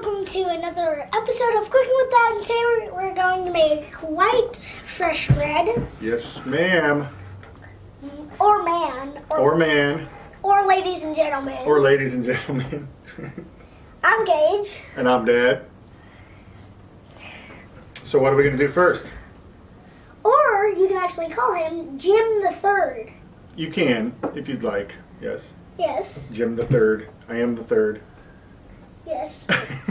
welcome to another episode of Cooking with Dad. And today we're going to make white fresh bread. Yes, ma'am. Or man. Or man. Or ladies and gentlemen. Or ladies and gentlemen. I'm Gage. And I'm Dad. So what are we going to do first? Or you can actually call him Jim the Third. You can, if you'd like. Yes. Yes. Jim the Third. I am the third. Yes.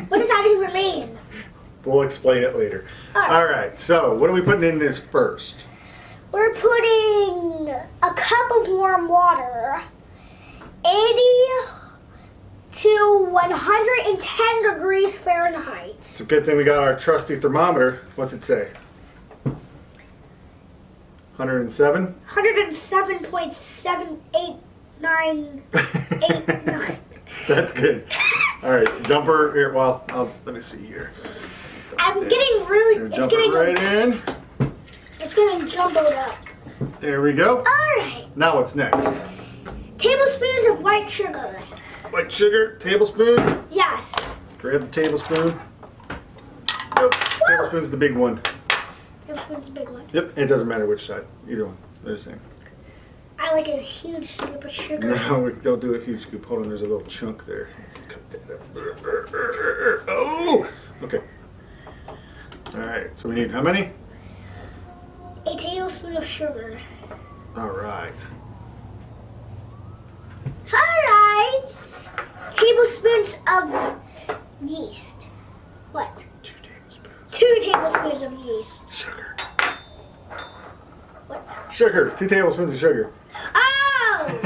What does that even mean? We'll explain it later. All right. So what are we putting in this first? We're putting a cup of warm water, 80 to 110 degrees Fahrenheit. It's a good thing we got our trusty thermometer. What's it say? 107? 107.7898. That's good. All right, dump her here. Well, let me see here. I'm getting really. Here, It's dump getting. it right in. It's getting jumbled up. There we go. All right. Now what's next? Tablespoons of white sugar. White sugar, tablespoon. Yes. Grab the tablespoon. Nope. Tablespoon's the big one. Tablespoon's a big one. Yep. It doesn't matter which side. Either one. They're the same. I like a huge scoop of sugar. No, we don't do a huge scoop. Hold on. There's a little chunk there. Let's cut that up. Oh. Okay. All right. So we need how many? A tablespoon of sugar. All right. Alright. Tablespoons of yeast. What? 2 tablespoons. 2 tablespoons of yeast. Sugar. What? Sugar. 2 tablespoons of sugar. Oh!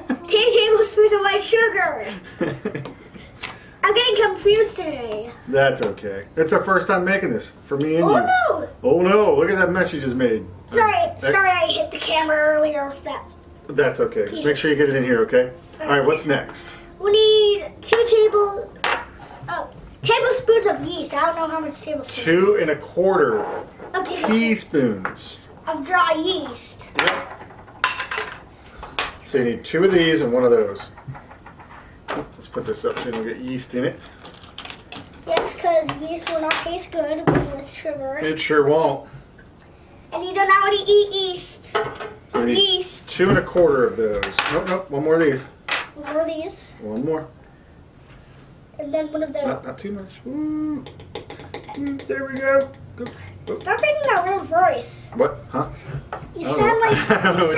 2 tablespoons of white sugar. I'm getting confused today. That's okay. It's our first time making this for me and Oh you. no! Oh no! Look at that mess you just made. Sorry I hit the camera earlier with that. That's okay. Just make sure you get it in here, okay? All right. What's next? We need 2 tablespoons of yeast. I don't know how much tablespoons. 2 1/4 Of teaspoons. of dry yeast. Yep. So you need 2 of these and 1 of those. Let's put this up so you don't get yeast in it. Yes, because yeast will not taste good with sugar. It sure won't. And you don't know how to eat yeast. So we need Yeast. 2 1/4 of those. Nope. 1 more of these. One of these. 1 more. And then one of those. Not too much. Ooh. There we go. Good. Stop making that real voice. What? Huh? You I don't sound know. like I don't know.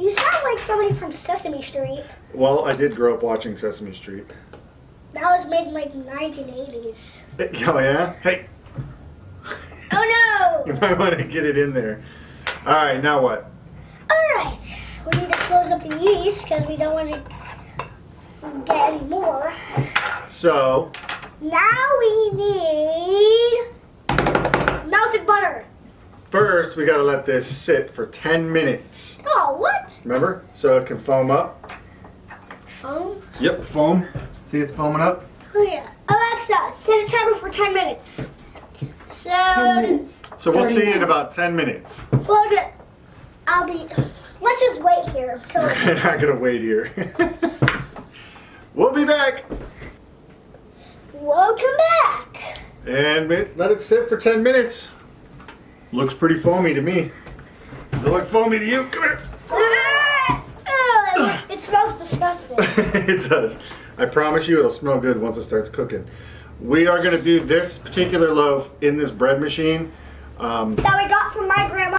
you sound like somebody from Sesame Street. Well, I did grow up watching Sesame Street. That was made in like the 1980s. Oh yeah? Hey, Oh you no! might want to get it in there. All right, now what? Alright. We need to close up the yeast because we don't want to get any more. So, Now we need melted butter. first we got to let this sit for 10 minutes. Oh, what? Remember? So it can foam up. Foam? Yep, foam. See it's foaming up? Oh yeah. Alexa, set a timer for 10 minutes. So, 10 minutes. So we'll see you in Starting about 10 minutes. well, I'll be. Let's just wait here. We're not going to wait here. We'll be back. Welcome back. And let it sit for 10 minutes. Looks pretty foamy to me. Does it look foamy to you? Come here. It smells disgusting. It does. I promise you it'll smell good once it starts cooking. We are going to do this particular loaf in this bread machine That we got from my grandma.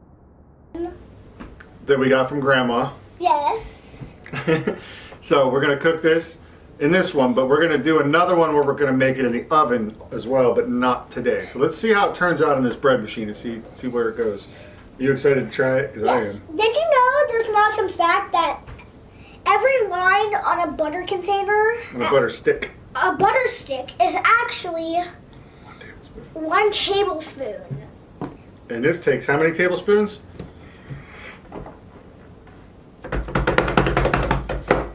that we got from Grandma. Yes. So we're going to cook this in this one, but we're going to do another one where we're going to make it in the oven as well, but not today. So let's see how it turns out in this bread machine and see where it goes. Are you excited to try it? Because Yes. I am. Did you know there's an awesome fact that every line on a butter container, On a butter stick. a butter stick, is actually 1 tablespoon. 1 tablespoon. And this takes how many tablespoons?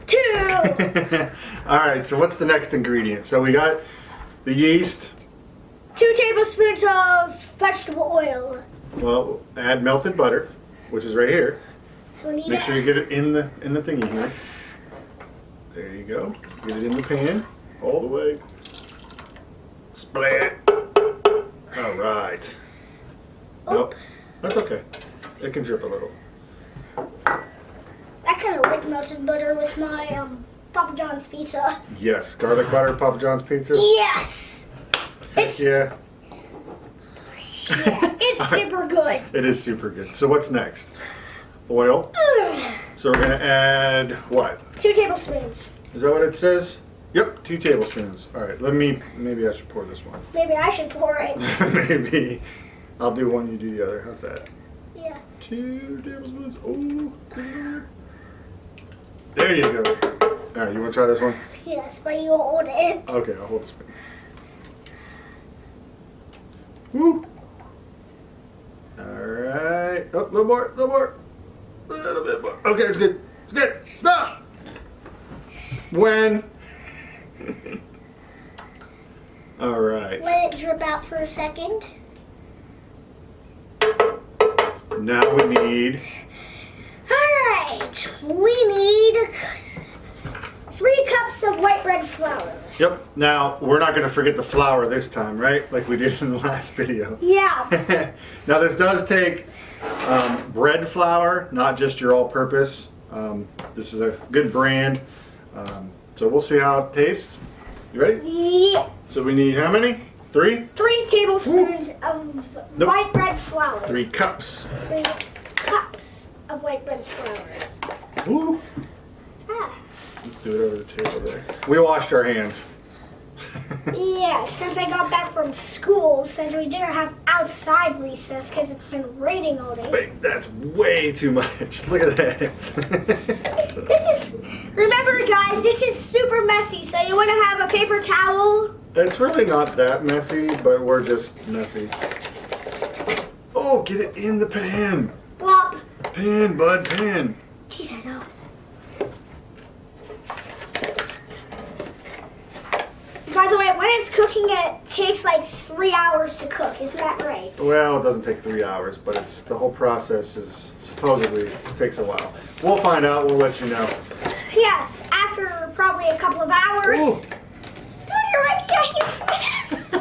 2. All right, so what's the next ingredient? So we got the yeast. 2 tablespoons of vegetable oil. Well, add melted butter, which is right here. So we need Make sure you get it in the thingy here. There you go. Get it in the pan all the way. Split. All right. Nope. That's okay. It can drip a little. I kind of like melted butter with my Papa John's pizza. Yes. Garlic butter Papa John's pizza? Yes! It's, Yeah. yeah, it's super good. It is super good. So what's next? Oil. So we're going to add what? 2 tablespoons. Is that what it says? Yep, 2 tablespoons. All right, maybe I should pour this one. Maybe I should pour it. Maybe. I'll do one, you do the other. How's that? Yeah. 2 tablespoons. Oh, there you go. All right, you want to try this one? Yes, but you hold it. Okay, I'll hold the spoon. Woo! All right. Oh, a little more, a little bit more. Okay, it's good. It's good. Stop! When? All right. Let it drip out for a second. Now we need... Alright, we need 3 cups of white bread flour. Yep. Now, we're not going to forget the flour this time, right? Like we did in the last video. Yeah. Now, this does take bread flour, not just your all-purpose. This is a good brand. So we'll see how it tastes. You ready? Yeah. So we need how many? 3? 3 tablespoons of Nope. white bread flour. 3 cups. 3 cups of white bread flour. Ooh. Ah. Let's do it over the table there. We washed our hands. Yeah, since I got back from school, since we didn't have outside recess because it's been raining all day. Wait, that's way too much. Look at that. This is, remember guys, this is super messy, so you want to have a paper towel. It's really not that messy, but we're just messy. Oh, get it in the pan. Plop. Pan, bud, pan. Jeez, I know. By the way, when it's cooking, it takes like 3 hours to cook. Isn't that right? Well, it doesn't take 3 hours, but it's the whole process is supposedly takes a while. We'll find out. We'll let you know. Yes, after probably a couple of hours. Ooh. Dude, you're right. Yes.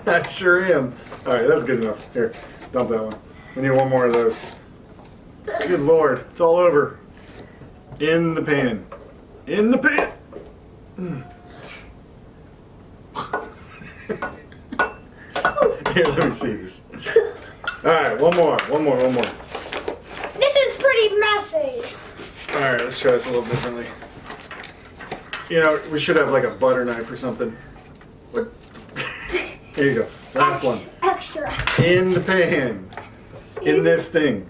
I sure am. All right, that's good enough. Here, dump that one. We need one more of those. Good Lord, it's all over. In the pan. In the pan. Here, let me see this. All right, one more. This is pretty messy. All right, let's try this a little differently. You know, we should have like a butter knife or something. What? Here you go. Last one. Extra. In the pan. In this thing.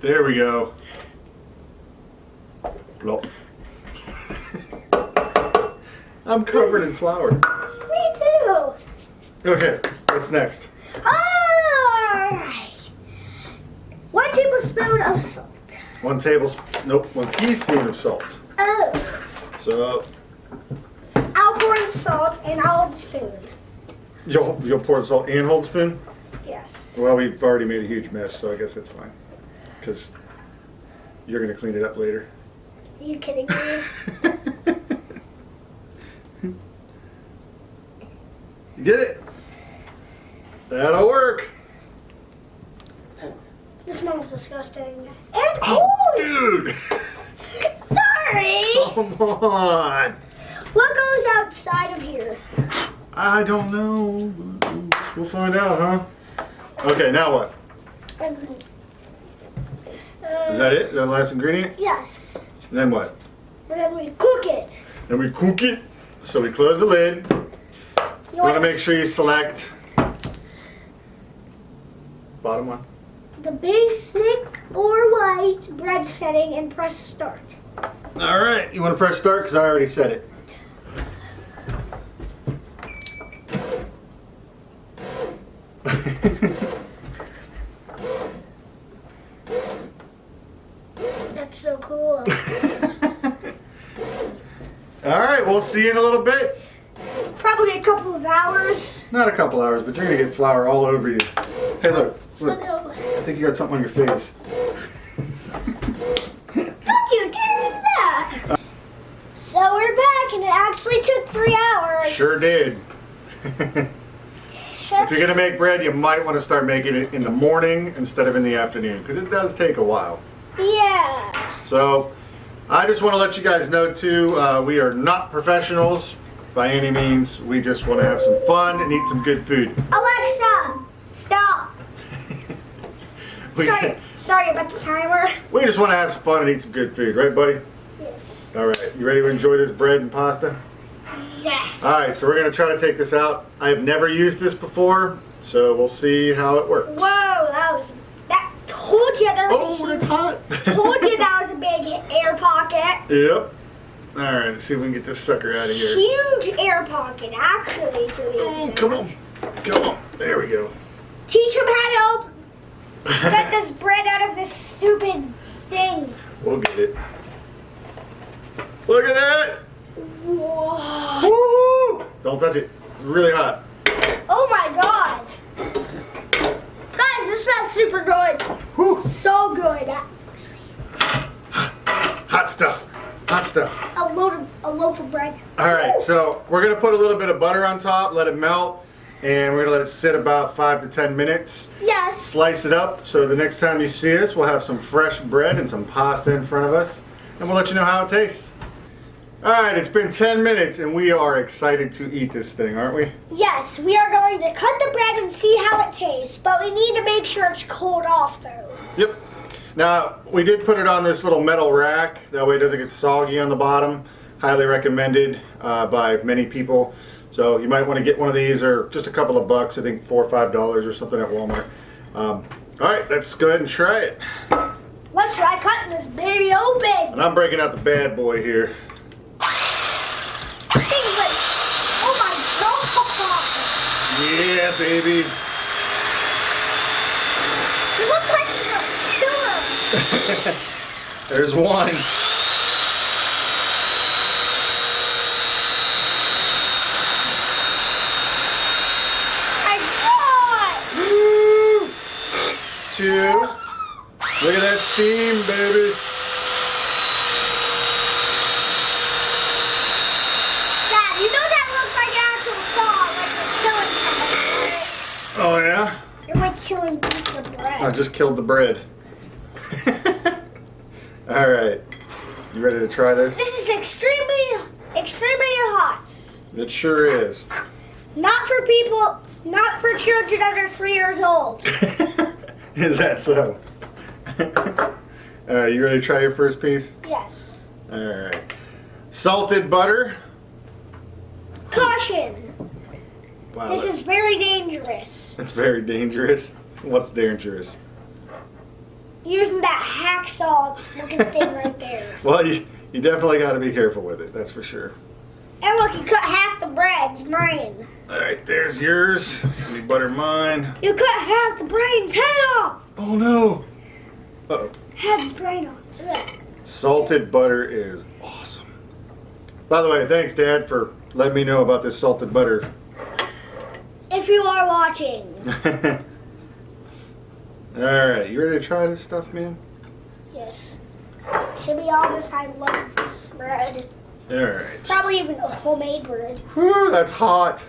There we go. Plop. I'm covered in flour. Me too. Okay, what's next? Alright. 1 tablespoon of salt. 1 teaspoon of salt. Oh. So I'll pour in salt and I'll hold the spoon. you'll pour the salt and hold the spoon? Yes. Well, we've already made a huge mess, so I guess that's fine. Because you're going to clean it up later. Are you kidding me? You get it? That'll work. This smells disgusting. And Dude! sorry. Come on! What goes outside of here? I don't know. We'll find out, huh? Okay, now what? Is that it? Is that the last ingredient? Yes. Then what? And then we cook it. Then we cook it. So we close the lid. You want to make sure you select bottom one. The basic or white bread setting and press start. All right, you want to press start because I already said it. That's so cool. All right, we'll see you in a little bit. Probably a couple of hours. Not a couple hours, but you're gonna get flour all over you. Hey, look. Oh, no. I think you got something on your face. Don't you dare do that! So we're back, and it actually took 3 hours. Sure did. If you're going to make bread, you might want to start making it in the morning instead of in the afternoon, because it does take a while. Yeah. So, I just want to let you guys know too, we are not professionals by any means. We just want to have some fun and eat some good food. Alexa, stop. Sorry about the timer. We just want to have some fun and eat some good food, right, buddy? Yes. All right, you ready to enjoy this bread and pasta? Yes. All right, so we're going to try to take this out. I've never used this before, so we'll see how it works. Whoa, told you there was Oh, it's hot. told you that was a big air pocket. Yep. All right, let's see if we can get this sucker out of here. Huge air pocket, actually, to be Oh, exact. come on. Come on. There we go. Teach him how to get this bread out of this stupid thing. We'll get it. Look at that. Whoa. Woo! Don't touch it. It's really hot. Oh my god. Guys, this smells super good. Whew. So good. Hot stuff. Hot stuff. A loaf of bread. All right, so we're going to put a little bit of butter on top, let it melt, and we're going to let it sit about 5 to 10 minutes. Yes. Slice it up so the next time you see us, we'll have some fresh bread and some pasta in front of us, and we'll let you know how it tastes. All right, it's been 10 minutes, and we are excited to eat this thing, aren't we? Yes, we are going to cut the bread and see how it tastes, but we need to make sure it's cooled off though. Yep. Now, we did put it on this little metal rack. That way it doesn't get soggy on the bottom. Highly recommended by many people. So you might want to get one of these, or just a couple of bucks, I think $4 or $5 or something at Walmart. All right, let's go ahead and try it. Let's try cutting this baby open. And I'm breaking out the bad boy here. This thing's like, oh my god. Yeah, baby. You look like a killer. There's one. My god. Woo! 2. Look at that steam, baby. Dad, you know that looks like an actual saw, like you're killing somebody. Oh, yeah? You're like killing pieces of bread. I just killed the bread. All right. You ready to try this? This is extremely hot. It sure is. Not for people, not for children under 3 years old. Is that so? All right, you ready to try your first piece? Yes. All right. Salted butter. Caution. Wow. This is very dangerous. It's very dangerous. What's dangerous? Using that hacksaw looking thing right there. Well, you definitely got to be careful with it. That's for sure. And look, you cut half the bread. It's mine. All right, there's yours. Let me butter mine. You cut half the brain's head off. Oh no. Uh-oh. Head's brain off. Ugh. Salted butter is awesome. By the way, thanks, Dad, for letting me know about this salted butter. If you are watching. All right, you ready to try this stuff, man? Yes. To be honest, I love bread. All right. Probably even homemade bread. Whew, that's hot.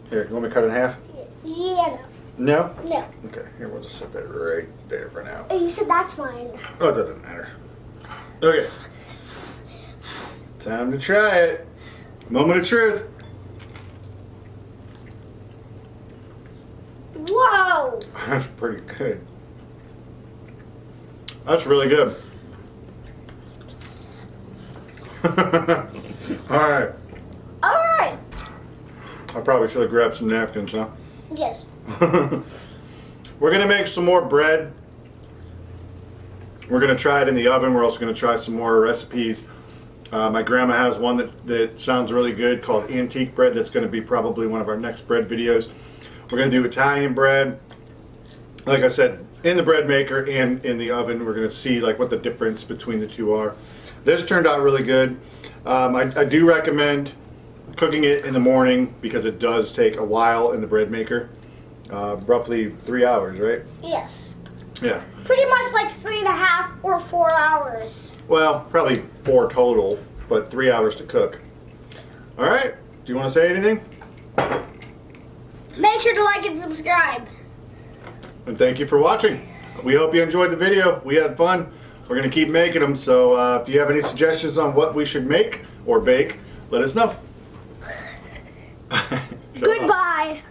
Here, you want me to cut it in half? Yeah, No? no. No. Okay, here, we'll just set that right there for now. Oh, you said that's mine. Oh, it doesn't matter. Okay. Time to try it. Moment of truth. Whoa! That's pretty good. That's really good. All right. Alright. I probably should have grabbed some napkins, huh? Yes. We're going to make some more bread. We're going to try it in the oven. We're also going to try some more recipes. My grandma has one that sounds really good called antique bread. That's going to be probably one of our next bread videos. We're going to do Italian bread. Like I said, in the bread maker and in the oven. We're going to see like what the difference between the two are. This turned out really good. I do recommend cooking it in the morning because it does take a while in the bread maker. Roughly 3 hours, right? Yes. Yeah. Pretty much like 3.5 or 4 hours. Well, probably 4 total, but 3 hours to cook. All right. do you want to say anything? Make sure to like and subscribe. And thank you for watching. We hope you enjoyed the video. We had fun. We're going to keep making them. So if you have any suggestions on what we should make or bake, let us know. Goodbye.